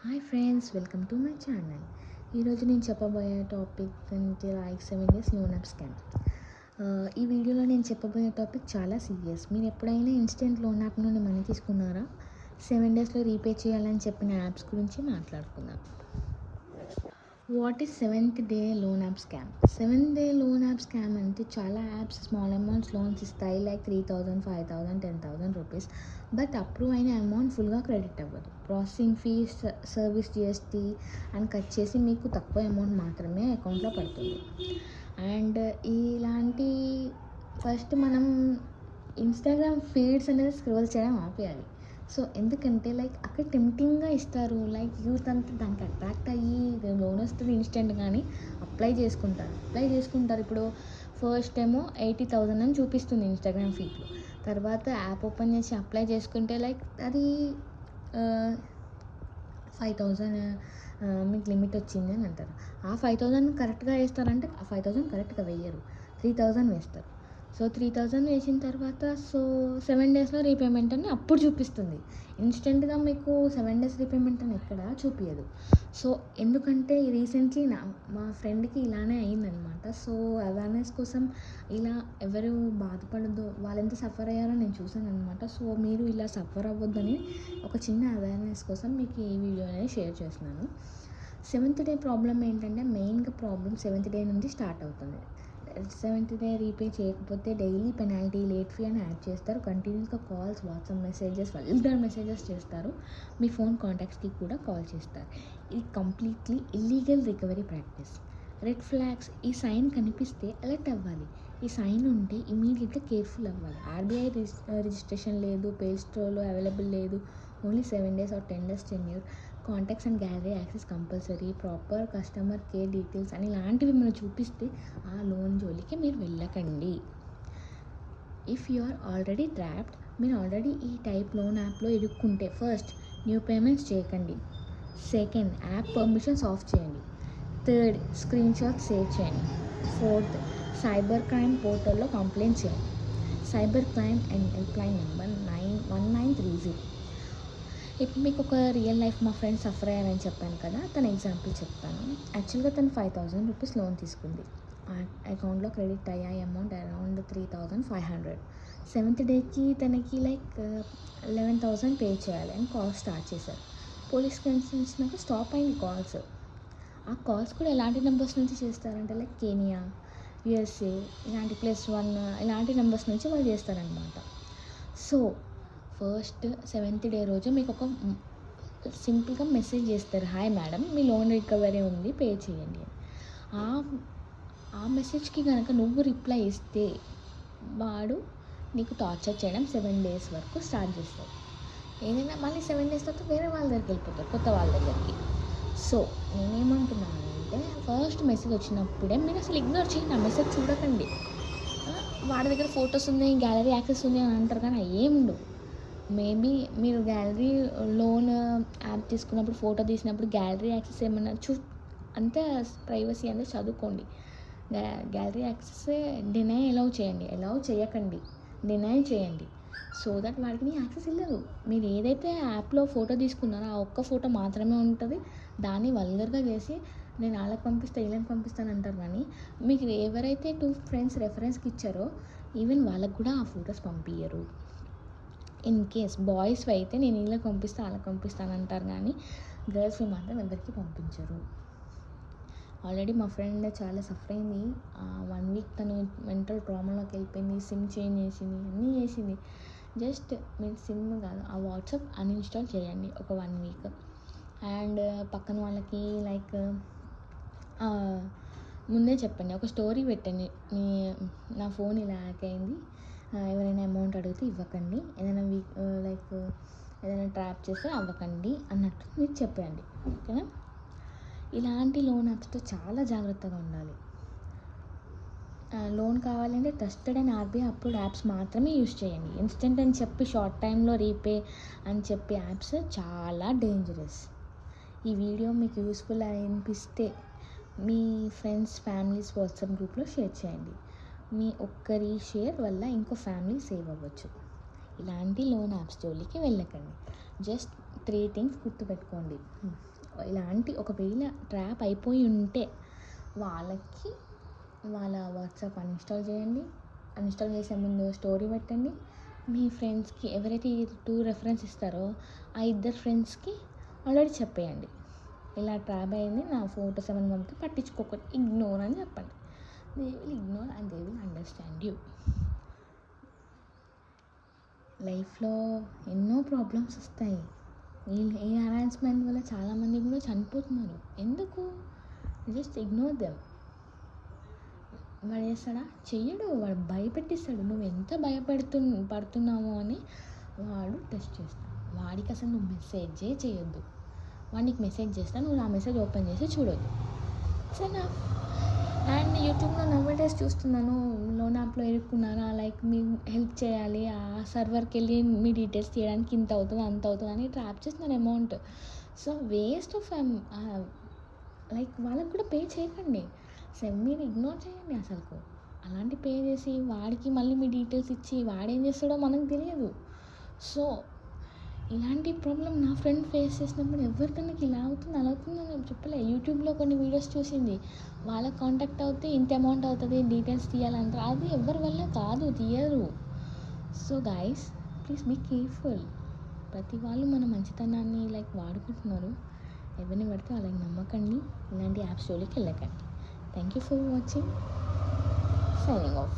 Hi friends, welcome to my channel. ఈరోజు నేను చెప్పబోయే టాపిక్ అంటే like 7 days loan app scam. ఈ వీడియోలో నేను చెప్పబోయే టాపిక్ చాలా సీరియస్. మీరు ఎప్పుడైనా ఇన్స్టెంట్ లోన్ యాప్ నుండి మనీ తీసుకున్నారా? 7 daysలో రీపే చేయాలని చెప్పిన యాప్స్ గురించి మాట్లాడుకుందాం. What is 7th day loan app scam? 7th day loan app scam అంటే చాలా యాప్స్ స్మాల్ అమౌంట్స్ లోన్స్ ఇస్తాయి, లైక్ 3,000, 5,000, 10,000 రూపీస్. బట్ అప్రూవ్ అయిన అమౌంట్ ఫుల్గా క్రెడిట్ అవ్వదు. Processing fees, service GST and cut చేసి మీకు తక్కువ అమౌంట్ మాత్రమే అకౌంట్లో పడుతుంది. అండ్ ఇలాంటి ఫస్ట్ మనం ఇన్స్టాగ్రామ్ ఫీడ్స్ అనేది స్క్రోల్ చేయడం ఆపేయాలి. సో ఎందుకంటే లైక్ అక్కడ టెంప్టింగ్గా ఇస్తారు, లైక్ యూత్ అంతా దానికి అట్రాక్ట్ అయ్యి లోన్ వస్తుంది ఇన్స్టెంట్ కానీ అప్లై చేసుకుంటారు. ఇప్పుడు ఫస్ట్ ఏమో 80,000 అని చూపిస్తుంది ఇన్స్టాగ్రామ్ ఫీడ్లో. తర్వాత యాప్ ఓపెన్ చేసి అప్లై చేసుకుంటే లైక్ అది 5,000 మీకు లిమిట్ వచ్చింది అని అంటారు. ఆ 5,000 కరెక్ట్గా వేస్తారంటే ఆ 5,000 కరెక్ట్గా వేయరు, 3,000 వేస్తారు. సో 3,000 వేసిన తర్వాత 7 daysలో రీపేమెంట్ అని అప్పుడు చూపిస్తుంది. ఇన్స్టెంట్గా మీకు 7 days రీపేమెంట్ అని ఎక్కడ చూపించదు. సో ఎందుకంటే రీసెంట్లీ మా ఫ్రెండ్కి ఇలానే అయిందనమాట. సో అవేర్నెస్ కోసం ఇలా ఎవరు బాధపడద్దు, వాళ్ళు ఎంత సఫర్ అయ్యారో నేను చూసాను అనమాట. సో మీరు ఇలా సఫర్ అవ్వద్దని ఒక చిన్న అవేర్నెస్ కోసం మీకు ఈ వీడియో అనేది షేర్ చేస్తున్నాను. 7th day ప్రాబ్లం ఏంటంటే మెయిన్గా ప్రాబ్లం 7th day నుండి స్టార్ట్ అవుతుంది. 7th day రీపే చేయకపోతే డైలీ పెనాల్టీ, లేట్ ఫీ అని యాడ్ చేస్తారు. కంటిన్యూస్గా calls, WhatsApp messages, vulgar messages చేస్తారు. మీ ఫోన్ కాంటాక్ట్స్కి కూడా కాల్ చేస్తారు. ఇది completely illegal recovery practice. Red flags, ఈ సైన్ కనిపిస్తే అలర్ట్ అవ్వాలి. ఈ సైన్ ఉంటే ఇమీడియట్గా కేర్ఫుల్ అవ్వాలి. ఆర్బీఐ రిజిస్ట్రేషన్ లేదు, పే స్టోర్లో అవైలబుల్ లేదు, only 7 days or 10 days tenure, contacts and gallery access compulsory, proper customer care details అని ఇలాంటివి మనం చూపిస్తే ఆ లోన్ జోలికి మీరు వెళ్ళకండి. If you are already trapped, మీరు ఆల్రెడీ ఈ టైప్ లోన్ యాప్లో ఇరుక్కుంటే ఫస్ట్ న్యూ పేమెంట్స్ చేయకండి. సెకండ్, యాప్ పర్మిషన్స్ ఆఫ్ చేయండి. థర్డ్, స్క్రీన్ షాట్ సేవ్ చేయండి. ఫోర్త్, సైబర్ క్రైమ్ పోర్టల్లో కంప్లైంట్ చేయండి. Cyber crime and helpline number 91930. ఇప్పుడు మీకు ఒక రియల్ లైఫ్ మా ఫ్రెండ్ సఫర్ అయ్యారని చెప్పాను కదా, తన ఎగ్జాంపుల్ చెప్తాను. యాక్చువల్గా తను 5,000 రూపీస్ లోన్ తీసుకుంది. ఆ అకౌంట్లో క్రెడిట్ అయ్యాయి అమౌంట్ అరౌండ్ 3,500. 7th day తనకి లైక్ 11,000 పే చేయాలి అని కాల్ స్టార్ట్ చేశారు. పోలీస్ కన్సల్ట్నాక స్టాప్ అయింది కాల్స్. ఆ కాల్స్ కూడా ఎలాంటి నెంబర్స్ నుంచి చేస్తారంటే లైక్ కేనియా, యుఎస్ఏ ఇలాంటి +1 ఇలాంటి నెంబర్స్ నుంచి వాళ్ళు చేస్తారనమాట. సో ఫస్ట్ 7th day రోజు మీకు ఒక సింపుల్గా మెసేజ్ చేస్తారు, హాయ్ మేడం, మీ లోన్ రికవరీ ఉంది, పే చేయండి అని. ఆ మెసేజ్కి కనుక నువ్వు రిప్లై ఇస్తే వాడు నీకు టార్చర్ చేయడం 7 days వరకు స్టార్ట్ చేస్తాడు. ఏదైనా మళ్ళీ 7 days తర్వాత వేరే వాళ్ళ దగ్గరికి వెళ్ళిపోతారు, కొత్త వాళ్ళ దగ్గరికి. సో నేనేమంటున్నాను అంటే ఫస్ట్ మెసేజ్ వచ్చినప్పుడే మీరు అసలు ఇగ్నోర్ చేయండి, ఆ మెసేజ్ చూడకండి. వాడి దగ్గర ఫొటోస్ ఉన్నాయి, గ్యాలరీ యాక్సెస్ ఉంది అని అంటారు కానీ అవి ఏముండవు. మేబీ మీరు గ్యాలరీ లోన్ యాప్ తీసుకున్నప్పుడు ఫోటో తీసినప్పుడు గ్యాలరీ యాక్సెస్ ఏమన్నా అంతే, ప్రైవసీ అంతా చదువుకోండి. గ్యాలరీ యాక్సెస్ అలౌ చేయకండి, డినై చేయండి. సో దట్ వాడికి యాక్సెస్ వెళ్ళదు. మీరు ఏదైతే యాప్లో ఫోటో తీసుకున్నారో ఆ ఒక్క ఫోటో మాత్రమే ఉంటుంది. దాన్ని వల్గర్గా చేసి నేను వాళ్ళకి పంపిస్తాను, వీళ్ళకి పంపిస్తాను అంటారు. కానీ మీకు ఎవరైతే 2 friends రెఫరెన్స్కి ఇచ్చారో ఈవెన్ వాళ్ళకు కూడా ఆ ఫొటోస్ పంపించరు. ఇన్ కేస్ బాయ్స్ అయితే నేను వీళ్ళకి పంపిస్తాను, వాళ్ళకి పంపిస్తాను అంటారు, కానీ గర్ల్స్ని మాత్రం ఎవరికి పంపించరు. ఆల్రెడీ మా ఫ్రెండ్ చాలా సఫర్ అయింది. 1 week తను మెంటల్ ట్రామాలోకి వెళ్ళిపోయింది. సిమ్ చేంజ్ చేసింది, అన్నీ చేసింది. జస్ట్ మీరు సిమ్ కాదు, ఆ వాట్సాప్ అన్ఇన్స్టాల్ చేయండి ఒక 1 week. అండ్ పక్కన వాళ్ళకి లైక్ ముందే చెప్పండి, ఒక స్టోరీ పెట్టండి, నా ఫోన్ ఇలా హ్యాక్ అయింది, ఎవరైనా అమౌంట్ అడిగితే ఇవ్వకండి, ఏదైనా లైక్ ఏదైనా ట్రాప్ చేస్తే అవ్వకండి అన్నట్టు మీరు చెప్పండి, ఓకేనా? ఇలాంటి లోన్ యాప్స్తో చాలా జాగ్రత్తగా ఉండాలి. లోన్ కావాలంటే trusted and RBI approved apps మాత్రమే యూస్ చేయండి. ఇన్స్టెంట్ అని చెప్పి షార్ట్ టైంలో రీపే అని చెప్పి యాప్స్ చాలా డేంజరస్. ఈ వీడియో మీకు యూస్ఫుల్ అనిపిస్తే మీ ఫ్రెండ్స్, ఫ్యామిలీస్ వాట్సాప్ గ్రూప్లో షేర్ చేయండి. మీ ఒక్కరి షేర్ వల్ల ఇంకో ఫ్యామిలీ సేవ్ అవ్వచ్చు. ఇలాంటి లోన్ యాప్స్ జోలికి వెళ్ళకండి. జస్ట్ 3 థింగ్స్ గుర్తుపెట్టుకోండి. ఇలాంటి ఒకవేళ ట్రాప్ అయిపోయి ఉంటే వాళ్ళకి వాళ్ళ వాట్సాప్ అన్ఇన్స్టాల్ చేయండి. అన్ఇన్స్టాల్ చేసే ముందు స్టోరీ పెట్టండి. మీ ఫ్రెండ్స్కి ఎవరైతే 2 రెఫరెన్స్ ఇస్తారో ఆ 2 ఫ్రెండ్స్కి ఆల్రెడీ చెప్పేయండి, ఇలా ట్రాప్ అయింది, నా ఫోటో 7 మంత్ పట్టించుకోకండి, ఇగ్నోర్ అని చెప్పండి. They will ignore and they will understand you. లైఫ్లో ఎన్నో ప్రాబ్లమ్స్ వస్తాయి. ఈ హరాస్మెంట్ వల్ల చాలామంది కూడా చనిపోతున్నారు. ఎందుకు? Just ignore them. వాడు చేస్తాడా? చెయ్యడు. వాడు భయపెట్టిస్తాడు. నువ్వు ఎంత పడుతున్నావో అని వాడు టెస్ట్ చేస్తాడు. వాడికి అసలు నువ్వు మెసేజే చేయొద్దు. వాడు నీకు మెసేజ్ చేస్తా, నువ్వు ఆ మెసేజ్ ఓపెన్ చేసి చూడొద్దు. సరేనా? అండ్ యూట్యూబ్లో నవ్వేడేస్ చూస్తున్నాను, లోన్ యాప్లో ఇరుక్కున్నారా, లైక్ మీ హెల్ప్ చేయాలి, ఆ సర్వర్కి వెళ్ళి మీ డీటెయిల్స్ తీయడానికి ఇంత అవుతుంది అంత అవుతుంది అని ట్రాప్ చేస్తున్నారు amount. So waste of like వాళ్ళకి కూడా పే చేయకండి. మీరు ఇగ్నోర్ చేయండి. అసలు అలాంటి పే చేసి వాడికి మళ్ళీ మీ డీటెయిల్స్ ఇచ్చి వాడేం చేస్తాడో మనకు తెలియదు. సో ఇలాంటి ప్రాబ్లం నా ఫ్రెండ్ ఫేస్ చేసినప్పుడు ఎవరు తనకి ఇలా అవుతుంది అలా అవుతుంది అని చెప్పలే. యూట్యూబ్లో కొన్ని వీడియోస్ చూసింది, వాళ్ళకి కాంటాక్ట్ అవుతే ఇంత అమౌంట్ అవుతుంది, డీటెయిల్స్ తీయాలంటారు. అది ఎవరి వల్ల కాదు, తీయరు. So guys, please be careful. ప్రతి వాళ్ళు మన మంచితనాన్ని లైక్ వాడుకుంటున్నారు. ఎవరిని పడితే వాళ్ళకి నమ్మకండి. ఇలాంటి యాప్స్ జోలికి వెళ్ళకండి. Thank you for watching. Signing off.